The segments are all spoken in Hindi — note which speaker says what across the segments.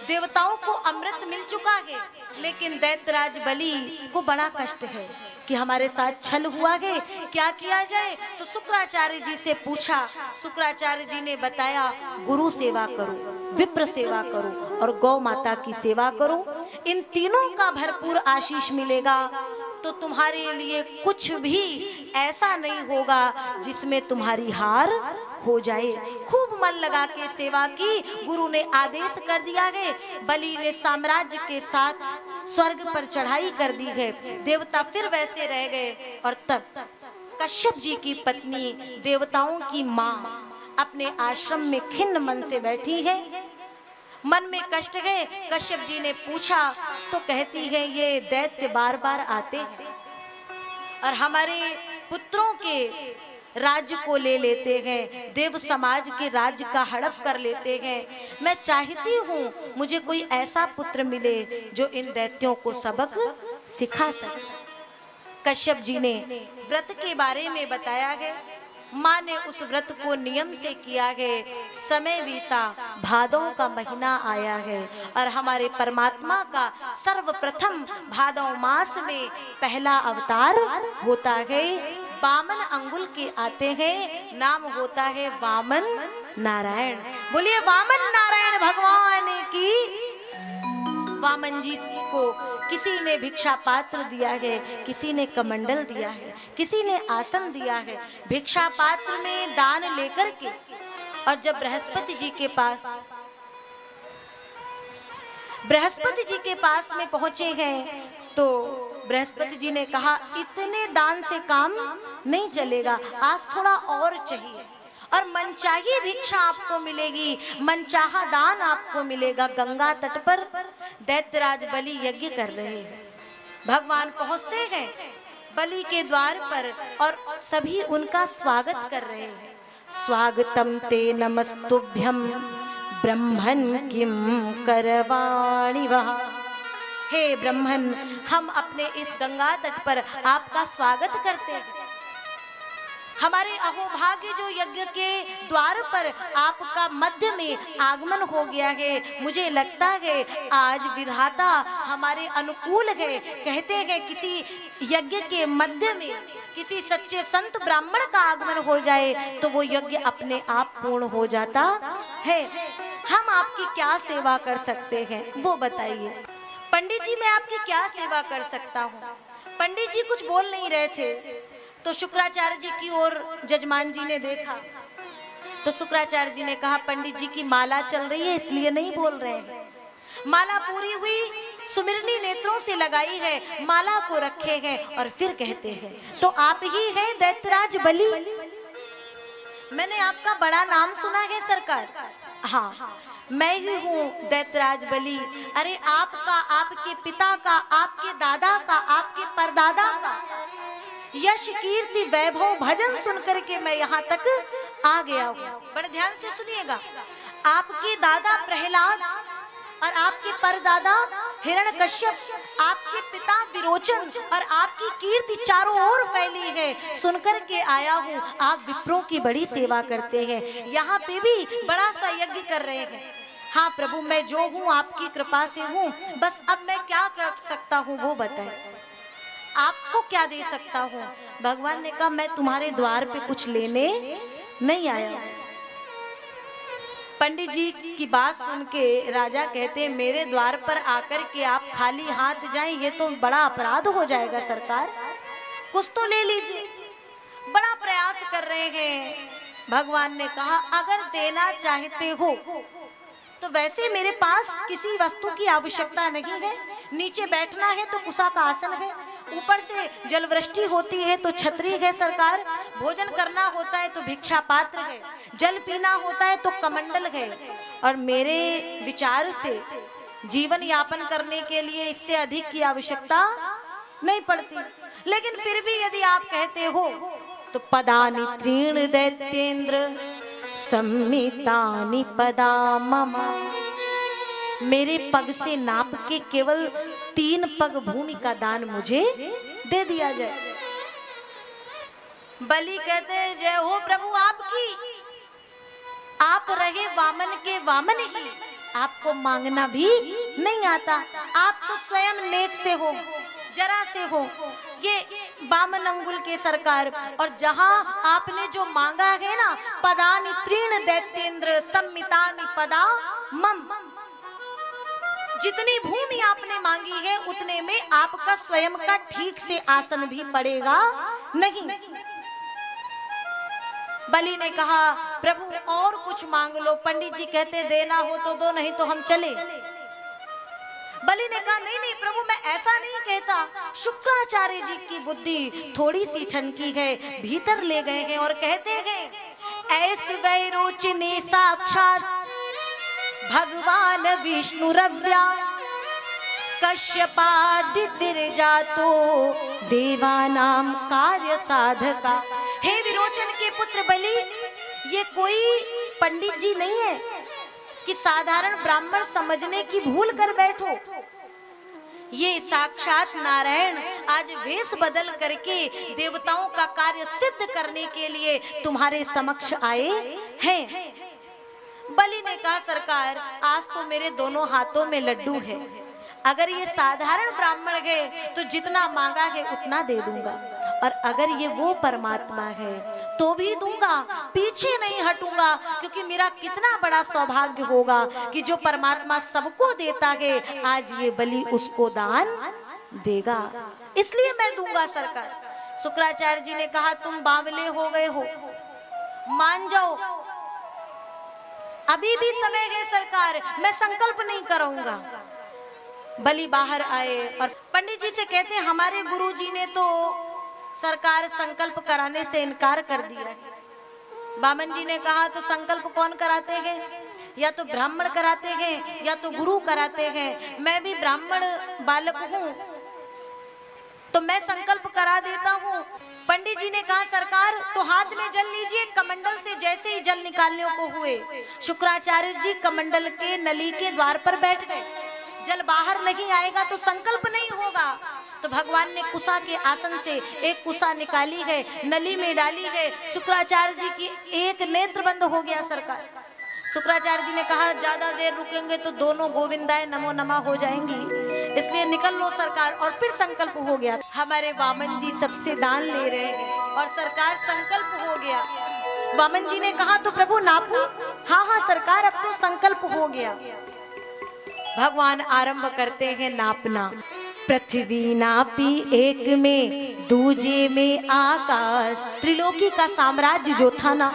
Speaker 1: देवताओं को अमृत मिल चुका है, लेकिन दैत्यराज बलि को बड़ा कष्ट है कि हमारे साथ छल हुआ है, क्या किया जाए। तो शुक्राचार्य जी से पूछा, शुक्राचार्य जी ने बताया गुरु सेवा करो, विप्र सेवा करो और गौ माता की सेवा करो, इन तीनों का भरपूर आशीष मिलेगा। तो तुम्हारे लिए कुछ भी ऐसा नहीं होगा जिसमें तुम्हारी हार हो जाए। खूब मन लगा के सेवा की। गुरु ने आदेश कर दिया है, बलि ने साम्राज्य के साथ स्वर्ग पर चढ़ाई कर दी है। देवता फिर वैसे रह गए। और तब कश्यप जी की पत्नी, देवताओं की माँ, अपने आश्रम में खिन्न मन से बैठी है, मन में कष्ट है। कश्यप जी ने पूछा तो कहती है ये दैत्य बार बार आते हैं और हमारे पुत्रों के राज्य को ले लेते हैं, देव समाज के राज्य का हड़प कर लेते हैं। मैं चाहती हूँ मुझे कोई ऐसा पुत्र मिले जो इन दैत्यों को सबक सिखा सके। कश्यप जी ने व्रत के बारे में बताया है। माँ ने उस व्रत को नियम से किया है। समय बीता, भादों का महीना आया है और हमारे परमात्मा का सर्वप्रथम भादों मास में पहला अवतार होता है। वामन अंगुल के आते हैं, नाम होता है वामन नारायण। बोलिए वामन नारायण भगवान की। वामन जी को किसी ने भिक्षा पात्र दिया है, किसी ने कमंडल दिया है, किसी ने आसन दिया है। भिक्षा पात्र में दान लेकर के और जब बृहस्पति जी के पास में पहुंचे हैं तो बृहस्पति जी ने कहा इतने दान से काम नहीं चलेगा, आज थोड़ा और चाहिए और मनचाही भिक्षा आपको मिलेगी, मनचाहा दान आपको मिलेगा। गंगा तट पर दैत्यराज बलि यज्ञ कर रहे हैं। भगवान पहुंचते हैं बलि के द्वार पर और सभी उनका स्वागत कर रहे हैं। स्वागतम ते नमस्तुभ्यं ब्रह्मन् किम करवाणि वः। हे ब्रह्मन, हम अपने इस गंगा तट पर आपका स्वागत करते हैं। हमारे अहोभाग्य जो यज्ञ के द्वार पर आपका मध्य में आगमन हो गया है। मुझे लगता है आज विधाता हमारे अनुकूल है। कहते हैं किसी यज्ञ के मध्य में किसी सच्चे संत ब्राह्मण का आगमन हो जाए तो वो यज्ञ अपने आप पूर्ण हो जाता है। हम आपकी क्या सेवा कर सकते हैं वो बताइए। पंडित जी मैं आपकी क्या सेवा कर सकता हूँ। पंडित जी कुछ बोल नहीं रहे थे तो शुक्राचार्य जी की ओर जजमान जी ने देखा तो शुक्राचार्य जी ने कहा पंडित जी की माला चल रही है इसलिए नहीं बोल रहे हैं। माला पूरी हुई, सुमिरनी नेत्रों से लगाई है, माला को रखे हैं और फिर कहते हैं तो आप ही हैं दैत्यराज बलि। मैंने आपका बड़ा नाम सुना है सरकार। हाँ मैं ही हूँ दैत्यराज बलि। अरे आपका, आपके पिता का, आपके दादा का, आपके परदादा का यश कीर्ति वैभव भजन सुनकर के मैं यहाँ तक आ गया हूँ। बड़े ध्यान से सुनिएगा। आपके दादा प्रहलाद और आपके परदादा हिरण्यकश्यप, आपके पिता विरोचन और आपकी कीर्ति चारों ओर फैली है। सुनकर के आया हूँ आप विप्रों की बड़ी सेवा करते हैं, यहाँ पे भी बड़ा सा यज्ञ कर रहे हैं। हाँ प्रभु मैं जो हूँ आपकी कृपा से हूँ, बस अब मैं क्या कर सकता हूँ वो बताएं, आपको क्या दे सकता हूँ। भगवान ने कहा मैं तुम्हारे द्वार पे कुछ लेने नहीं आया। पंडित जी की बात सुन के राजा कहते हैं मेरे द्वार पर आकर के आप खाली हाथ जाएं ये तो बड़ा अपराध हो जाएगा सरकार, कुछ तो ले लीजिए। बड़ा प्रयास कर रहे हैं। भगवान ने कहा अगर देना चाहते हो तो वैसे मेरे पास किसी वस्तु की आवश्यकता नहीं है। नीचे बैठना है तो कुशा का आसन है, ऊपर से जलवृष्टि होती है तो छतरी है सरकार, भोजन करना होता है तो भिक्षा पात्र है, जल पीना होता है तो कमंडल है। और मेरे विचार से जीवन यापन करने के लिए इससे अधिक की आवश्यकता नहीं पड़ती। लेकिन फिर भी यदि आप कहते हो तो पदानि त्रीण दैत्येंद्र सम्मितानि पदा मम। मेरे पग से नाप के केवल 3 पग भूमि का दान मुझे दे दिया जाए। बलि कहते हैं जय हो प्रभु आपकी, आप रहे वामन के वामन ही आपको मांगना भी नहीं आता। आप तो स्वयं नेक से हो, जरा से हो, ये बामन अंगुल के सरकार। और जहां आपने जो मांगा है ना, पदानि त्रीण दैत्येंद्र सम्मितानि पदा मम, जितनी भूमि आपने मांगी है उतने में आपका स्वयं का ठीक से आसन भी पड़ेगा नहीं। बलि ने कहा प्रभु और कुछ मांग लो। पंडित जी कहते देना हो तो दो, नहीं तो हम चले। बलि ने कहा नहीं नहीं प्रभु, मैं ऐसा नहीं कहता। शुक्राचार्य जी की बुद्धि थोड़ी सी ठनकी है, भीतर ले गए हैं और कहते हैं ऐस वैरोचिने साक्षात भगवान विष्णु रव्या कश्यपादितिर जातो देवानाम कार्य साधका। हे विरोचन के पुत्र बलि, ये कोई पंडित जी नहीं है कि साधारण ब्राह्मण समझने की भूल कर बैठो। ये साक्षात नारायण आज वेश बदल करके देवताओं का कार्य सिद्ध करने के लिए तुम्हारे समक्ष आए हैं। बलि ने कहा सरकार, आज तो मेरे दोनों हाथों में लड्डू है। अगर ये साधारण ब्राह्मण है तो जितना मांगा है उतना दे दूंगा, और अगर ये वो परमात्मा है तो भी दूंगा, पीछे नहीं हटूंगा। क्योंकि मेरा कितना बड़ा सौभाग्य होगा कि जो परमात्मा सबको देता है आज ये बलि उसको दान देगा, इसलिए मैं दूंगा सरकार। शुक्राचार्य जी ने कहा तुम बावले हो गए हो, मान जाओ, अभी भी समय है सरकार, मैं संकल्प नहीं करूंगा। बलि बाहर आए और पंडित जी से कहते हैं हमारे गुरुजी ने तो सरकार संकल्प कराने से इनकार कर दिया। बामन जी ने कहा तो संकल्प कौन कराते हैं? या तो ब्राह्मण कराते हैं या तो गुरु कराते हैं। मैं भी ब्राह्मण बालक हूँ तो मैं संकल्प करा देता हूँ। पंडित जी ने कहा सरकार तो हाथ में जल लीजिए। कमंडल से जैसे ही जल निकालने को हुए, शुक्राचार्य जी कमंडल के नली के द्वार पर बैठ गए। जल बाहर नहीं आएगा तो संकल्प नहीं होगा। तो भगवान ने कुसा के आसन से एक कुसा निकाली है, नली में डाली है। शुक्राचार्य जी की एक नेत्र बंद हो गया सरकार। शुक्राचार्य जी ने कहा ज्यादा देर रुकेंगे तो दोनों गोविंदाय नमो नमः हो जाएंगी, इसलिए निकल लो सरकार। और फिर संकल्प हो गया। हमारे वामन जी सबसे दान ले रहे हैं और सरकार संकल्प हो गया। वामन जी ने कहा तो प्रभु नापू। हाँ हाँ सरकार, अब तो संकल्प हो गया। भगवान आरंभ करते हैं नापना। पृथ्वी नापी एक में, दूजे में आकाश। त्रिलोकी का साम्राज्य जो था ना,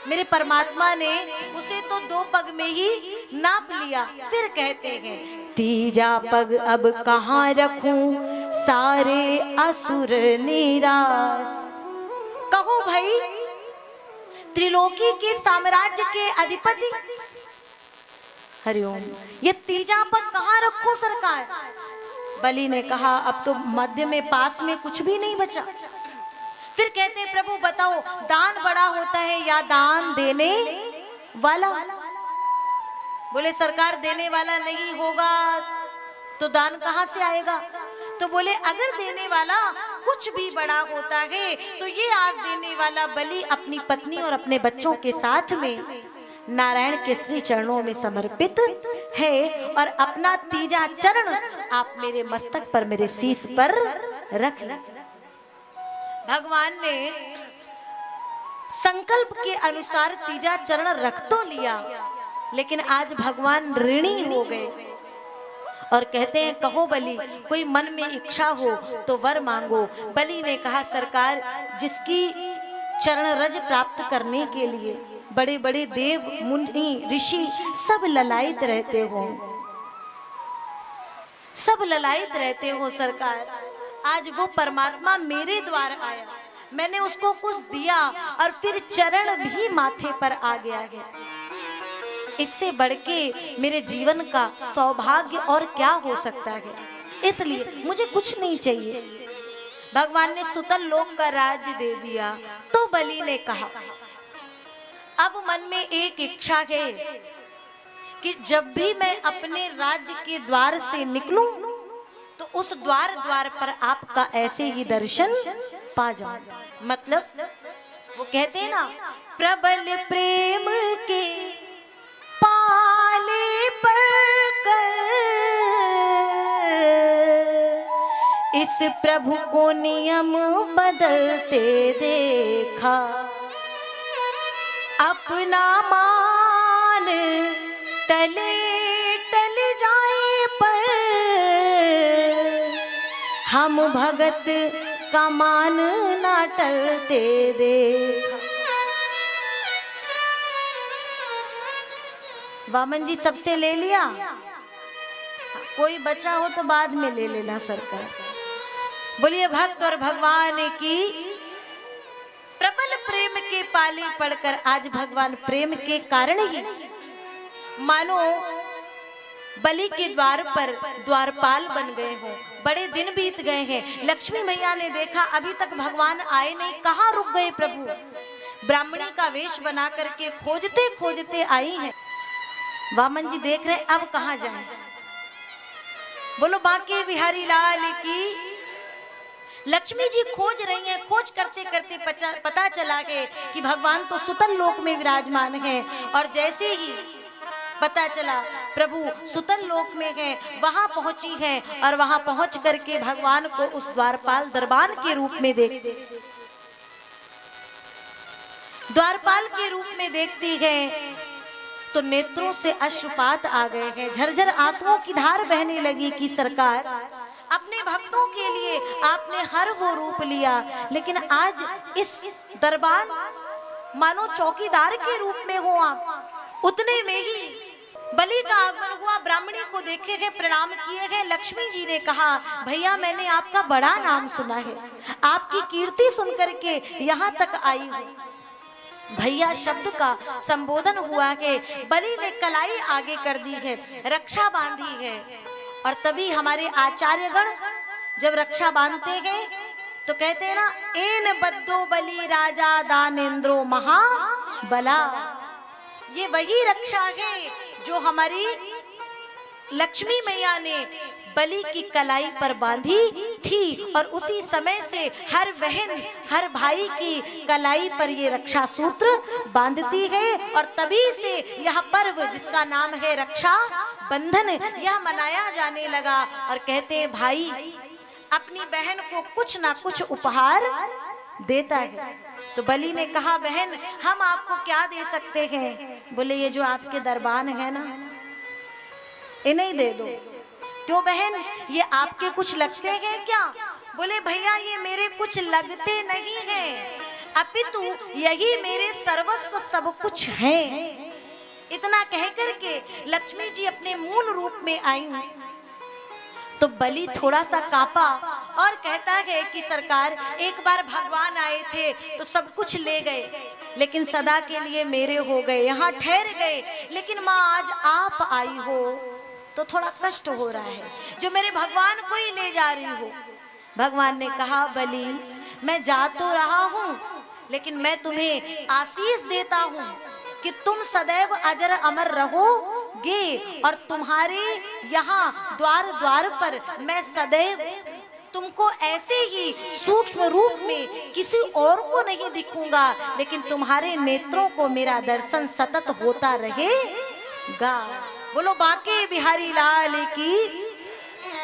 Speaker 1: मेरे परमात्मा ने उसे तो 2 पग में ही नाप लिया। फिर कहते हैं तीजा पग अब कहाँ रखूं, सारे असुर निराश। कहो भाई, त्रिलोकी के साम्राज्य के अधिपति, हरिओम, ये तीजा पग कहाँ रखूं सरकार? बलि ने कहा अब तो मध्य में पास में कुछ भी नहीं बचा। फिर कहते प्रभु बताओ दान बड़ा होता है या दान देने वाला? बोले सरकार देने वाला नहीं होगा तो दान कहाँ से आएगा? तो बोले अगर देने वाला कुछ भी बड़ा होता है तो ये आज देने वाला बलि अपनी पत्नी और अपने बच्चों के साथ में नारायण के श्री चरणों में समर्पित है। और अपना तीजा चरण आप मेरे मस्तक पर, मेरे शीश पर रख। भगवान ने संकल्प के अनुसार तीजा चरण रख तो लिया, लेकिन आज भगवान ऋणी हो गए और कहते हैं कहो बलि, कोई मन में इच्छा हो तो वर मांगो। बलि ने कहा सरकार, जिसकी चरण रज प्राप्त करने के लिए बड़े बड़े देव मुनि ऋषि सब ललायित रहते हो, सब ललायित रहते हो सरकार, आज वो परमात्मा मेरे द्वार आया, मैंने उसको कुछ दिया और फिर चरण भी माथे पर आ गया है। इससे बढ़ के मेरे जीवन का सौभाग्य और क्या हो सकता है? इसलिए मुझे कुछ नहीं चाहिए। भगवान ने सुतल लोक का राज्य दे दिया। तो बलि ने कहा अब मन में एक इच्छा है कि जब भी मैं अपने राज्य के द्वार से निकलूं तो उस द्वार द्वार पर आपका ऐसे ही दर्शन पा जाऊं। मतलब वो कहते हैं ना, प्रबल प्रेम के पाले पढ़कर इस प्रभु को नियम बदलते देखा, अपना मान टले टल जाए पर हम भगत का मान ना टलते देखा। वामन जी सबसे ले लिया, कोई बचा हो तो बाद में ले लेना सरकार। बोलिए भक्त और भगवान की प्रबल प्रेम के पाले पड़कर आज भगवान प्रेम के कारण ही मानो बलि के द्वार पर द्वारपाल बन गए हो। बड़े दिन बीत गए हैं, लक्ष्मी मैया ने देखा अभी तक भगवान आए नहीं, कहाँ रुक गए प्रभु। ब्राह्मणी का वेश बना करके खोजते खोजते आई हैं। वामन जी देख रहे अब कहाँ जाए। बोलो बांके बिहारी लाल की। लक्ष्मी जी खोज रही हैं, खोज करते करते पता चला है कि भगवान तो सुतन लोक में विराजमान है। और जैसे ही पता चला प्रभु सुतन लोक में है, वहां पहुंची है और वहां पहुंच करके भगवान को उस द्वारपाल दरबान के रूप में देखती, द्वारपाल के रूप में देखती है तो नेत्रों से अश्रुपात आ गए हैं, झरझर आंसुओं की धार बहने लगी कि सरकार अपने भक्तों के लिए आपने हर वो रूप लिया, लेकिन आज इस दरबार मानो चौकीदार के रूप में हो आप। उतने में ही बलि का आगमन हुआ, ब्राह्मणी को देखे गए, प्रणाम किए गए। लक्ष्मी जी ने कहा भैया मैंने आपका बड़ा नाम सुना है, आपकी कीर्ति सुनकर के यहाँ तक आई हूँ। भैया शब्द का संबोधन हुआ है, बलि ने कलाई आगे कर दी है, रक्षा बांधी है। और तभी हमारे आचार्यगण जब रक्षा बांधते हैं तो कहते हैं ना, एन बद्दो बलि राजा दानेन्द्रो महाबला। ये वही रक्षा है जो हमारी लक्ष्मी मैया ने बलि की कलाई पर बांधी थी, और उसी समय से हर बहन हर भाई की कलाई पर ये रक्षा सूत्र बांधती है। और तभी से यह पर्व जिसका नाम है रक्षा बंधन यह मनाया जाने लगा। और कहते हैं भाई अपनी बहन को कुछ ना कुछ उपहार देता है। तो बलि ने कहा बहन हम आपको क्या दे सकते हैं। बोले ये जो आपके दरबान है ना इन्हें दे दो। क्यों बहन ये आपके कुछ लगते हैं क्या। बोले भैया ये मेरे कुछ लगते नहीं हैं, अपितु यही मेरे सर्वस्व सब कुछ है। इतना कह करके लक्ष्मी जी अपने मूल रूप में आई तो बलि थोड़ा सा कांपा और कहता है कि सरकार एक बार भगवान आए थे तो सब कुछ ले गए, लेकिन सदा के लिए मेरे हो गए, यहाँ ठहर गए, लेकिन माँ आज आप आई हो तो थोड़ा कष्ट हो रहा है, जो मेरे भगवान को ही ले जा रही हो। भगवान ने कहा बलि मैं जा तो रहा हूँ, लेकिन मैं तुम्हें आशीष देता हूँ कि तुम सदैव अजर अमर रहोगे, और तुम्हारे यहाँ द्वार द्वार पर मैं सदैव तुमको ऐसे ही सूक्ष्म रूप में किसी और को नहीं दिखूंगा, लेकिन तुम्हारे नेत्रों को मेरा दर्शन सतत होता रहेगा। बोलो बांके बिहारी लाल की।